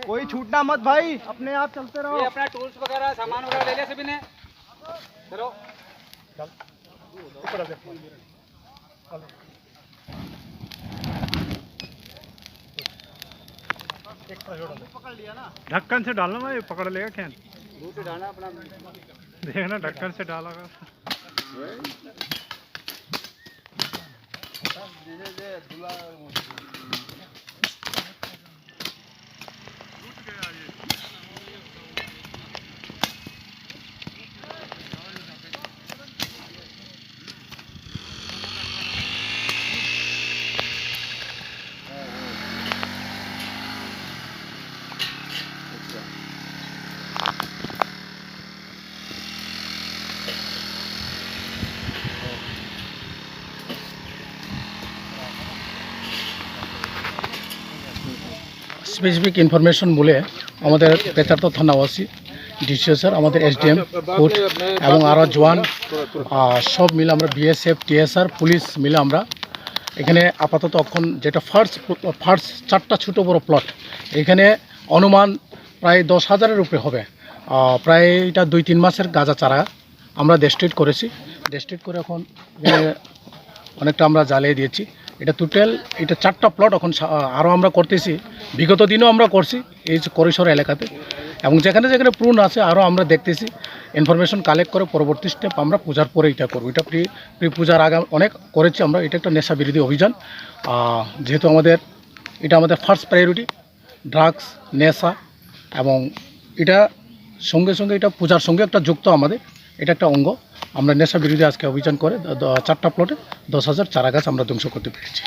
कोई छूटना मत भाई, अपने आप चलते रहो। ये अपना टूल्स वगैरह सामान वगैरह ले लिया सभी ने। चलो ढक्कन से डालना भाई, पकड़ लेगा क्या? दूर से डालना अपना। देखना ढक्कन से डाला স্পেসিফিক ইনফরমেশন বলে আমাদের পেচারতো থানাবাসী ডিসিও স্যার, আমাদের এসডিএম কোর্ট এবং আরও জওয়ান সব মিলে আমরা বিএসএফ টিএসআর পুলিশ মিলে আমরা এখানে আপাতত এখন যেটা ফার্স্ট 4টা ছোটো বড়ো প্লট, এখানে অনুমান প্রায় 10,000-এর উপরে হবে। প্রায় এটা 2-3 মাসের গাঁজা চারা আমরা ডেস্ট্রিট করেছি। ডেস্ট্রিট করে এখন অনেকটা আমরা জ্বালিয়ে দিয়েছি। এটা টোটাল এটা 4টা প্লট এখন আরও আমরা করতেছি। বিগত দিনও আমরা করছি এই করিশোর এলাকাতে, এবং যেখানে যেখানে প্রুন আছে আরও আমরা দেখতেছি। ইনফরমেশন কালেক্ট করে পরবর্তী স্টেপ আমরা পূজার পরে এটা করবো। এটা প্রি পূজার আগে অনেক করেছি আমরা। এটা একটা নেশা বিরোধী অভিযান, যেহেতু এটা আমাদের ফার্স্ট প্রায়োরিটি ড্রাগস নেশা, এবং এটা সঙ্গে সঙ্গে এটা পূজার সঙ্গে একটা যুক্ত আমাদের, এটা একটা অঙ্গ। আমরা নেশা বিরোধী আজকে অভিযান করে 4টা প্লটে 10,000 চারা গাছ আমরা ধ্বংস করতে পেরেছি।